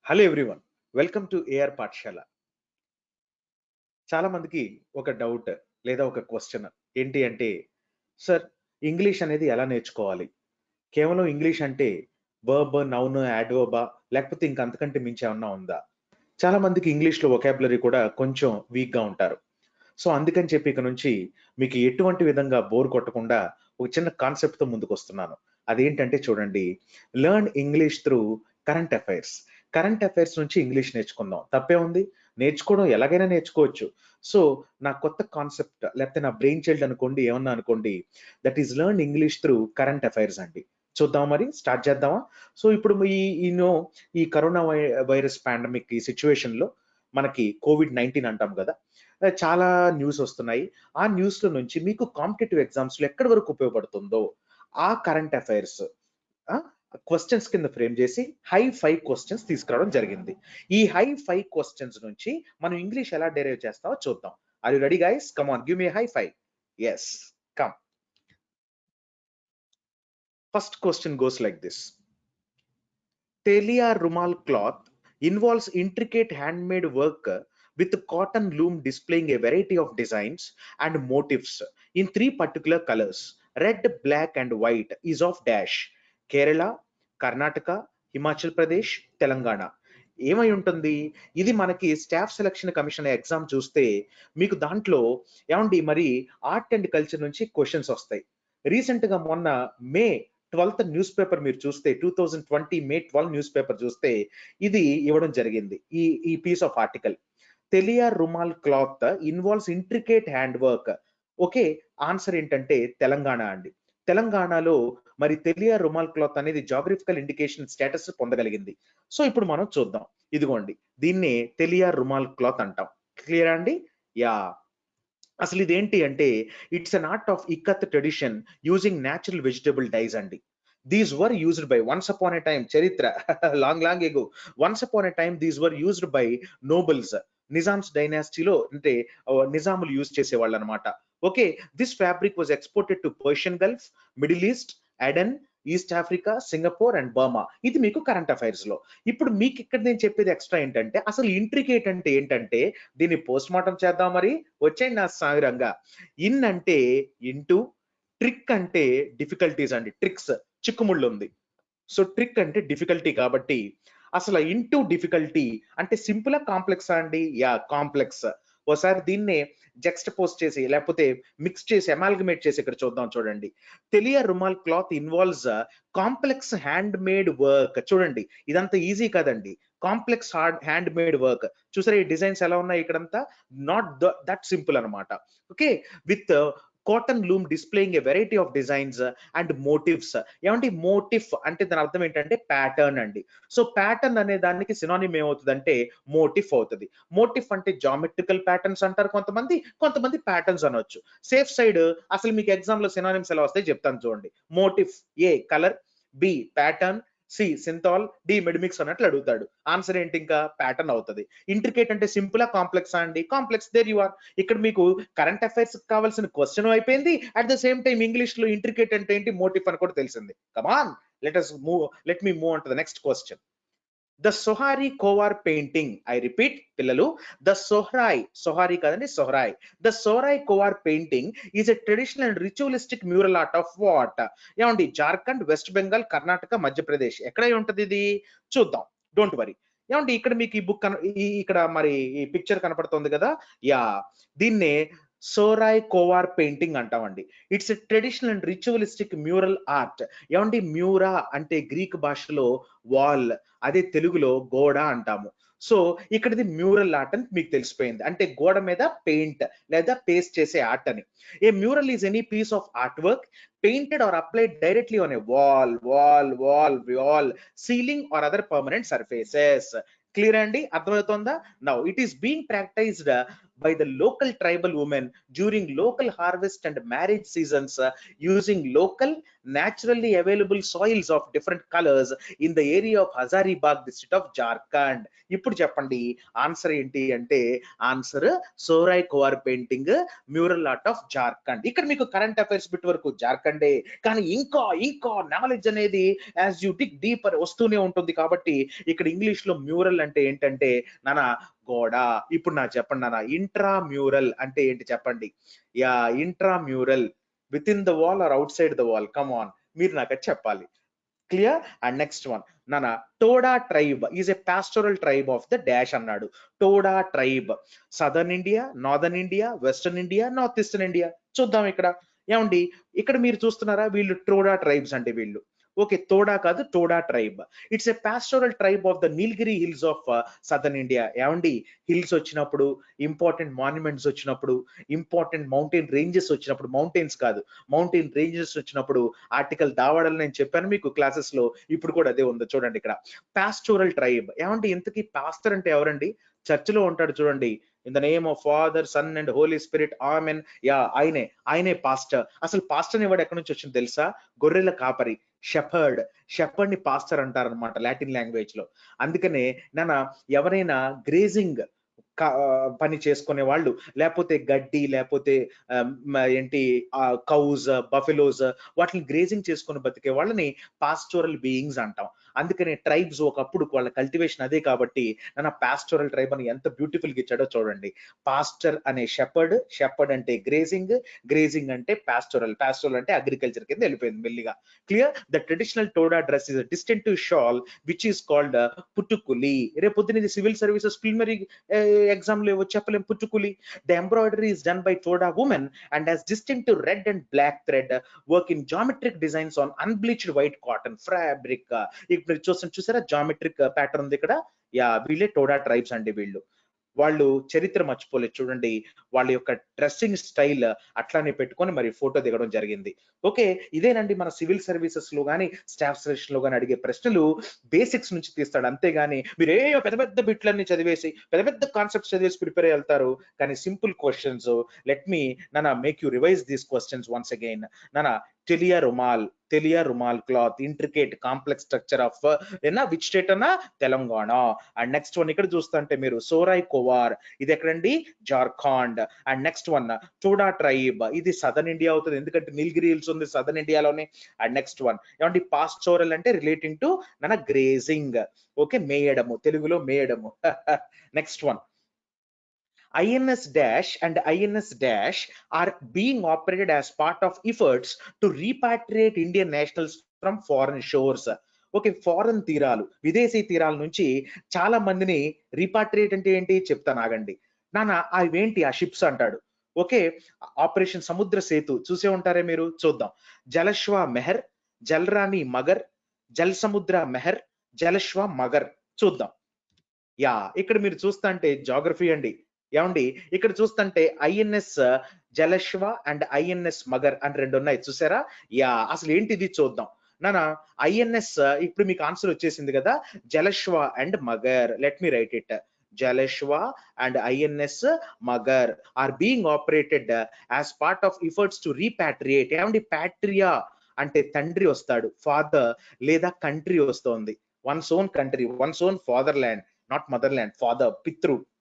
Hello everyone, welcome to AR Pathashala. చాలా మందికి ఒక డౌట్ లేదా ఒక క్వశ్చన్ ఏంటి అంటే, సార్ ఇంగ్లీష్ అనేది ఎలా నేర్చుకోవాలి? కేవలం ఇంగ్లీష్ అంటే వర్బ్, నౌన్, యాడ్వర్బా లేకపోతే ఇంక అంతకంటే మించి ఏమన్నా ఉందా? చాలా మందికి ఇంగ్లీష్‌లో వొకాబులరీ కూడా కొంచెం వీక్‌గా ఉంటారు. సో, అందుకని చెప్పి ఇక నుంచి మీకు ఎటువంటి విధంగా బోర్ కొట్టకుండా ఒక చిన్న కాన్సెప్ట్‌తో ముందుకొస్తున్నాను. అదేంటంటే చూడండి, learn English through current affairs. Current affairs నుంచి ఇంగ్లీష్ నేర్చుకుందాం. తప్పేముంది? నేర్చుకోవడం ఎలాగైనా నేర్చుకోవచ్చు. సో, నా కొత్త కాన్సెప్ట్ లేకపోతే నా బ్రెయిన్ చైల్డ్ అనుకోండి, ఏమన్నా అనుకోండి. That is learn English through current affairs అండి. చూద్దామా మరి? స్టార్ట్ చేద్దామా? సో, ఇప్పుడు ఈ కరోనా వైరస్ పాండమిక్ ఈ సిట్యుయేషన్‌లో మనకి కోవిడ్-19 అంటాం గదా! చాలా న్యూస్ వస్తున్నాయి. ఆ న్యూస్‌లో నుంచి మీకు కాంపిటీటివ్ ఎగ్జామ్స్‌లో ఎక్కడి వరకు ఉపయోగపడుతుందో, ఆ కరెంట్ అఫైర్స్ ఆ! క్వెషన్స్ కింద ఫ్రేమ్ చేసి హై 5 క్వెషన్స్ తీసుకురావడం జరిగింది. ఈ హై 5 క్వెషన్స్ నుంచి మనం ఇంగ్లీష్ ఎలా డెరైవ్ చేస్తామో చూద్దాం. Are you ready guys? Come on give me high 5. Yes. Come. First question goes like this. Telia Rumal cloth involves intricate handmade work with cotton loom displaying a variety of designs and motifs in three particular colors. Red, black, and white is of dash. Kerala, Karnataka, Himachal Pradesh, Telangana. ఏమై ఉంటుంది? ఇది మనకి staff selection commission exam చూస్తే మీకు దాంట్లో ఏమండి మరి art and culture నుంచి క్వశ్చన్స్ వస్తాయి. రీసెంట్ గా మొన్న మే 12th న్యూస్ పేపర్ మీరు చూస్తే 2020 మే 12 న్యూస్ పేపర్ చూస్తే ఇది ఇవ్వడం జరిగింది. ఈ piece of article. Telia Rumal cloth involves intricate hand work. Okay, answer ఏంటంటే తెలంగాణ అండి. తెలంగాణలో మరి తెలియా రుమాల్ క్లాత్ అనేది జాగ్రఫికల్ ఇండికేషన్ స్టేటస్ పొందగలిగింది. సో ఇప్పుడు మనం చూద్దాం. ఇదిగోండి, దీన్నే తెలియా రుమాల్ క్లాత్ అంటాం. క్లియర్ అండి? యా. అసలు ఇదేంటి అంటే it's an art of Ikat tradition using natural vegetable dyes అండి. These were used by once upon a time చరిత్ర long long ago. Once upon a time these were used by nobles. Nizams డైనాసిటీలో అంటే నిజాములు use చేసేవాళ్ళు అనమాట. Okay, this fabric was exported to Persian Gulf, Middle East, Aden, East Africa, Singapore and Burma. ఇది మీకు current affairs లో. ఇప్పుడు మీకు ఇక్కడ నేను చెప్పేది ఎక్స్ట్రా ఏంటంటే అసలు ఇంట్రికేట్ అంటే ఏంటంటే దీన్ని పోస్ట్ మార్టం చేద్దాం మరి. వచ్చేయండి నా సాగరంగా. ఇన్ అంటే ఇంటూ, ట్రిక్ అంటే డిఫికల్టీస్ అండి. ట్రిక్స్ చిక్కుముళ్ళు ఉంది. సో ట్రిక్ అంటే డిఫికల్టీ కాబట్టి అసలు ఇంటూ డిఫికల్టీ అంటే సింపుల్ కాంప్లెక్సా అండి? Yeah, complex. ఓసారి దీన్నే జెక్స్ట్ పోస్ట్ చేసి లేకపోతే మిక్స్ చేసి అమాల్గమేట్ చేసి ఇక్కడ చూద్దాం చూడండి. Telia Rumal cloth involves complex hand made work. చూడండి, ఇదంతా ఈజీ కదండి. కాంప్లెక్స్ హ్యాండ్ మేడ్ వర్క్ చూసారా? ఈ డిజైన్స్ ఎలా ఉన్నాయి ఇక్కడంతా? నాట్ దట్ సింపుల్ అనమాట. Okay, with cotton loom displaying a variety of designs and motives. ఏమంటే మోటిఫ్ అంటే దాని అర్థం ఏంటంటే ప్యాటర్న్ అండి. సో ప్యాటర్న్ అనే దానికి సినానిమ్ ఏమవుతుందంటే మోటిఫ్ అవుతుంది. మోటిఫ్ అంటే జామెట్రికల్ ప్యాటర్న్స్ అంటారు కొంతమంది, కొంతమంది ప్యాటర్న్స్ అనొచ్చు. సేఫ్ సైడ్ అసలు మీకు ఎగ్జామ్ లో సినానిమ్స్ ఎలా వస్తాయి చెప్తాను చూడండి. Motif A colour, B pattern, C Cinthol, D Medimix అన్నట్లు అడుగుతాడు. ఆన్సర్ ఏంటి? ఇంకా ప్యాటర్న్ అవుతుంది. ఇంట్రికేట్ అంటే సింపుల్ కాంప్లెక్స్ అండి? కాంప్లెక్స్. There you are. ఇక్కడ మీకు కరెంట్ అఫైర్స్ కావాల్సిన క్వశ్చన్ అయిపోయింది. At the same time English లో ఇంట్రికేట్ అంటే ఏంటి, మోటిఫ్ అని కూడా తెలిసింది. Come on, let me move on to the next question. The Sohrai Khovar painting. I repeat పిల్లలు, ద సొహారీ కాదండి, Sohrai. The సొహరాయ్ Khovar painting is a traditional and ritualistic mural art of what? ఏమండి, Jharkhand, West Bengal, Karnataka, Madhya Pradesh. ఎక్కడ ఉంటది ఇది? చూద్దాం, డోంట్ వరీ. ఏమండి ఇక్కడ మీకు ఈ బుక్ ఇక్కడ మరి ఈ పిక్చర్ కనపడుతుంది కదా? యా, దీన్నే సోరాయ్ కోవార్ పెయింటింగ్ అంటామండి. It's a traditional and ritualistic mural art. ఏమండి, మ్యూరా అంటే గ్రీక్ భాషలో వాల్, అదే తెలుగులో గోడ అంటాము. సో ఇక్కడది మ్యూరల్ ఆర్ట్ అని మీకు తెలిసిపోయింది. అంటే గోడ మీద పెయింట్ లేదా పేస్ట్ చేసే ఆర్ట్ అని. A mural is any piece of art work painted or applied directly on a wall, ceiling or other permanent surfaces. Clear అండి? అర్థమవుతుందా? Now it is being practised by the local tribal women during local harvest and marriage seasons using local naturally available soils of different colors in the area of Hazaribagh district of Jharkhand. ఇప్పుడు చెప్పండి answer ఏంటి అంటే answer Sohrai Khovar painting mural art of Jharkhand. ఇక్కడ మీకు current affairs bit వరకు జార్ఖండే, కానీ ఇంకా knowledge అనేది యాజ్ యూ డిగ్ డీపర్ వస్తూనే ఉంటుంది. కాబట్టి ఇక్కడ ఇంగ్లీష్ లో మ్యూరల్ అంటే ఏంటంటే నానా గోడ. ఇప్పుడు నాకు చెప్పండి నాన్న, ఇంట్రా మ్యూరల్ అంటే ఏంటి చెప్పండి. Yeah, intra mural within the wall or outside the wall, come on, మీరు నాకు చెప్పాలి. క్లియర్? అండ్ నెక్స్ట్ వన్ నాన్న, Toda tribe is a pastoral tribe of the dash అన్నాడు. Toda tribe southern India, northern India, western India, north eastern India. చూద్దాం ఇక్కడ ఏమండి, ఇక్కడ మీరు చూస్తున్నారా వీళ్ళు టోడా ట్రైబ్స్ అంటే వీళ్ళు. ఓకే, తోడా కాదు, Toda tribe. It's a pastoral tribe of the Nilgiri hills of southern India. ఏమండి, హిల్స్ వచ్చినప్పుడు, ఇంపార్టెంట్ మాన్యుమెంట్స్ వచ్చినప్పుడు, ఇంపార్టెంట్ మౌంటైన్ రేంజెస్ వచ్చినప్పుడు, మౌంటైన్స్ కాదు మౌంటైన్ రేంజెస్ వచ్చినప్పుడు ఆర్టికల్ దావాడలు నేను చెప్పాను మీకు క్లాసెస్ లో, ఇప్పుడు కూడా అదే ఉంది చూడండి ఇక్కడ. Pastoral tribe. ఏమండి, ఇంతకీ పాస్టర్ అంటే ఎవరండి? చర్చిలో ఉంటాడు చూడండి, in the name of father, son and holy spirit, amen. Yeah, ఆయనే పాస్టర్. అసలు పాస్టర్ వాడు ఎక్కడి నుంచి వచ్చింది తెలుసా? గొర్రెల కాపరి, షెపర్డ్ ని పాస్టర్ అంటారనమాట లాటిన్ లాంగ్వేజ్ లో. అందుకనే నాన్న, ఎవరైనా గ్రేజింగ్ పని చేసుకునే వాళ్ళు, లేకపోతే గడ్డి, లేకపోతే ఏంటి కౌస్, బఫెలోస్, వాటిని గ్రేజింగ్ చేసుకుని బతికే వాళ్ళని పాస్టోరల్ బీయింగ్స్ అంటాం. అందుకనే ట్రైబ్స్ ఒకప్పుడు వాళ్ళ కల్టివేషన్ అదే కాబట్టి నన్ను పాస్టోరల్ ట్రైబ్ అని ఎంత బ్యూటిఫుల్ గా ఇచ్చాడో చూడండి. పాస్టర్ అనే షెపర్డ్ అంటే గ్రేజింగ్ అంటే పాస్టోరల్ అంటే అగ్రికల్చర్ కింద వెళ్ళిపోయింది మెల్లిగా. Clear? The traditional Toda dress is distinctive shawl which is called Puthukuli. రేపు పొద్దున ఇది సివిల్ సర్వీసెస్ ప్రిలిమినరీ ఎగ్జామ్ లో చెప్పలేం Puthukuli. The embroidery is done by Toda women and has distinctive red and black thread work in geometric designs on unbleached white cotton fabric. ఇప్పుడు చూసారా geometric pattern ఉంది ఇక్కడ. Yeah, వీళ్ళే టోడా ట్రైబ్స్ అండి. వాళ్ళు చరిత్ర మర్చిపోలేదు చూడండి, వాళ్ళ యొక్క డ్రెస్సింగ్ స్టైల్ అట్లానే పెట్టుకొని మరి ఫోటో దిగడం జరిగింది. ఓకే, ఇదేనండి మన సివిల్ సర్వీసెస్ లో కానీ స్టాఫ్ సెలక్షన్ లో కానీ అడిగే ప్రశ్నలు బేసిక్స్ నుంచి తీస్తాడు. అంతేగాని మీరు పెద్ద పెద్ద బిట్లన్నీ చదివేసి పెద్ద పెద్ద కాన్సెప్ట్స్ చదివేసి ప్రిపేర్ అయ్యి వెళ్తారు. కానీ సింపుల్ క్వశ్చన్స్, లెట్ మీ నానా make you revise these questions once again. నానా, Telia Rumal cloth, intricate complex structure of which state అన్నా? తెలంగాణ. అండ్ నెక్స్ట్ వన్ ఇక్కడ చూస్తుంటే మీరు సోరాయ్ కోవార్, ఇది ఎక్కడండి? Jharkhand. And next one Toda tribe, ఇది సదర్న్ ఇండియా అవుతుంది, ఎందుకంటే నీలగిరి హిల్స్ ఉంది సదర్న్ ఇండియాలోనే. అండ్ నెక్స్ట్ వన్ ఏమంటే పాస్టోరల్ అంటే రిలేటింగ్ టు మన గ్రేజింగ్. ఓకే, మేయడము, తెలుగులో మేయడము. Next one, INS Dash and INS Dash are being operated as part of efforts to repatriate Indian nationals from foreign shores. Okay, foreign తీరాలు, విదేశీ తీరాల నుంచి చాలా మందిని రీపాట్రియేట్ అంటే ఏంటి చెప్తాను ఆగండి నాన్న. అవేంటి ఆ షిప్స్ అంటాడు. ఓకే, ఆపరేషన్ సముద్ర సేతు చూసే ఉంటారే మీరు, చూద్దాం. జలశ్వ మెహర్, జల్రాణి మగర్, జల్ సముద్ర మెహర్, జలశ్వ మగర్. చూద్దాం. యా, ఇక్కడ మీరు చూస్తా అంటే జాగ్రఫీ అండి. ఏమండి, ఇక్కడ చూస్తుంటే INS జలశ్వ అండ్ INS మగర్ అని రెండు ఉన్నాయి చూసారా? యా, అసలు ఏంటిది చూద్దాం నానా. INS ఇప్పుడు మీకు ఆన్సర్ వచ్చేసింది కదా, Jalashwa and Magar. Let me write it. Jalashwa and INS Magar are being operated as part of efforts to repatriate. ఏమండి, ప్యాట్రియా అంటే తండ్రి వస్తాడు, ఫాదర్ లేదా కంట్రీ వస్తోంది. One's own country, one's own father land, not mother land, father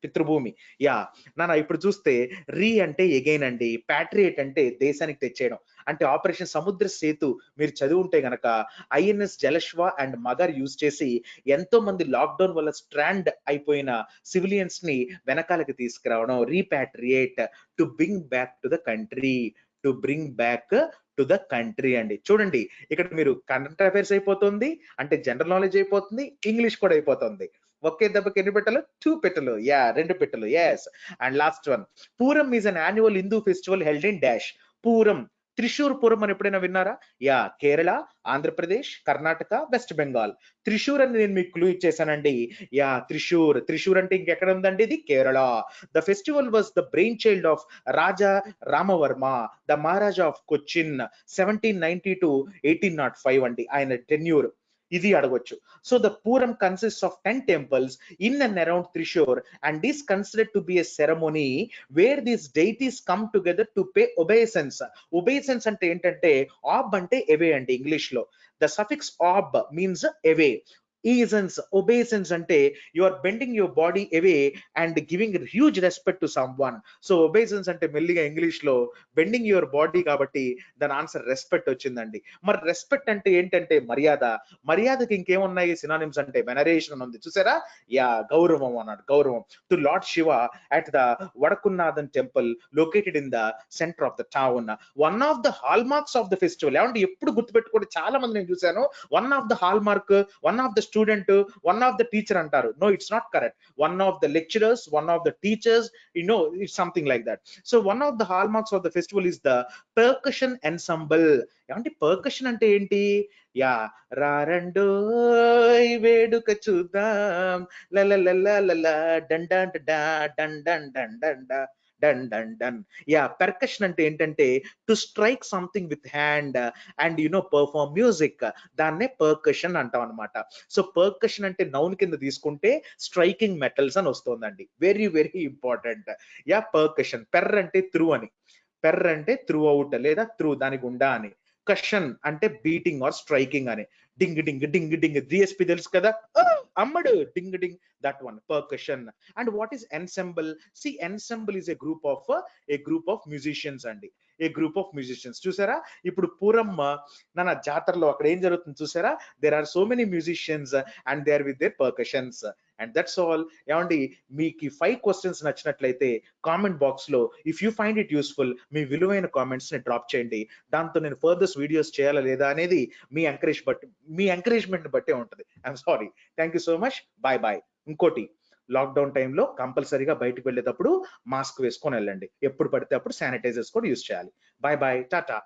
పితృభూమి. యా నాన్న, ఇప్పుడు చూస్తే రీ అంటే ఎగైన్ అండి, ప్యాట్రియేట్ అంటే దేశానికి తెచ్చేయడం. అంటే ఆపరేషన్ సముద్ర సేతు మీరు చదివి ఉంటే గనక INS జలశ్వ అండ్ మగర్ యూజ్ చేసి ఎంతో మంది లాక్డౌన్ వల్ల స్ట్రాండ్ అయిపోయిన సివిలియన్స్ ని వెనకాలకి తీసుకురావడం, repatriate, to bring back to the country, అండి. చూడండి, ఇక్కడ మీరు కరెంట్ అఫైర్స్ అయిపోతుంది, అంటే జనరల్ నాలెడ్జ్ అయిపోతుంది, ఇంగ్లీష్ కూడా అయిపోతుంది. ఒకే దెబ్బకి ఎన్ని పెట్టలు? 2 పెట్టలు. యా, 2 పెట్టలు. Yes. And last one, Pooram is an annual Hindu festival held in dash. Pooram, Thrissur Puram అని ఎప్పుడైనా విన్నారా? Yeah, Kerala, Andhra Pradesh, Karnataka, West Bengal. త్రిశూర్ అని నేను మీకు క్లూ ఇచ్చేసానండి. యా, త్రిశూర్ అంటే ఇంకెక్కడ ఉందండి? ఇది Kerala. The festival was the brainchild of Raja Rama Varma, the Maharaja of Cochin, 1790 to 1805 అండి ఆయన టెన్యూర్. ఇది అడగొచ్చు. So the Pooram consists of 10 temples in and around Trishur and is considered to be a ceremony where these deities come together to pay obeisance. Obeisance అంటే ఏంటంటే ఆబ్ అంటే అవే అండి English లో. The suffix ob means away. ఈజన్స్ obeisance అంటే you are bending your body away and giving huge respect to someone. So obeisance అంటే మెల్లిగా English లో బెండింగ్ యువర్ బాడీ కాబట్టి దాని ఆన్సర్ రెస్పెక్ట్ వచ్చిందండి. మరి రెస్పెక్ట్ అంటే ఏంటంటే మర్యాద. మర్యాదకి ఇంకేమున్నాయి సినానిమ్స్ అంటే వెనరేషన్ ఉంది చూసారా. యా గౌరవం అన్నాడు, గౌరవం. To lord Shiva at the Vadakkunnathan temple located in the center of the town. One of the hallmarks of the festival, ఏమంటే ఎప్పుడు గుర్తుపెట్టుకోండి, చాలా మంది నేను చూశాను one of the hallmark, one of the student, one of the teacher అంటారు. No, it's not correct. One of the lecturers, one of the teachers, it's something like that. So one of the hallmarks of the festival is the percussion ensemble. ఏమంటే percussion అంటే ఏంటి? Yeah, రారండో వేడుక చూద్దాం లలలలలల డండ డన్ డన్ డన్ డన్ డన్ డన్ డన్. యా, పెర్కషన్ అంటే ఏంటంటే to strike something with hand and perform music, దాన్నే పర్కషన్ అంటాం అనమాట. సో పర్కషన్ అంటే నౌన్ కింద తీసుకుంటే స్ట్రైకింగ్ మెటల్స్ అని వస్తుందండి. Very very important. Yeah, percussion. Per అంటే త్రూ అని, పెర్ అంటే త్రూ అవుట్ లేదా త్రూ దాని గుండా అని. కషన్ అంటే బీటింగ్ ఆర్ స్ట్రైకింగ్ అని. డింగ్ డింగ్ డింగ్ డింగ్ డిఎస్పి తెలుసు కదా, అమ్మడు డింగ్ డింగ్, that one percussion. And what is ensemble? See, ensemble is a group of musicians అండి, ఏ గ్రూప్ ఆఫ్ మ్యూజిషియన్స్. చూసారా ఇప్పుడు పూరమ్మ నా జాతరలో అక్కడ ఏం జరుగుతుంది చూసారా, there are so many musicians and they are with their percussions. And that's all. ఏమండి, మీకు 5 క్వశ్చన్స్ నచ్చినట్లయితే కామెంట్ బాక్స్ లో if you find it useful మీ విలువైన కామెంట్స్ ని డ్రాప్ చేయండి. దాంతో నేను ఫర్దర్స్ వీడియోస్ చేయాలా లేదా అనేది మీ ఎంకరేజ్మెంట్ బట్టే ఉంటుంది. I'm sorry. Thank you so much. Bye bye. ఇంకోటి, లాక్డౌన్ టైంలో కంపల్సరీగా బయటకు వెళ్ళేటప్పుడు మాస్క్ వేసుకొని వెళ్ళండి. ఎప్పుడు పడితే అప్పుడు శానిటైజర్స్ కూడా యూజ్ చేయాలి. Bye bye, Tata.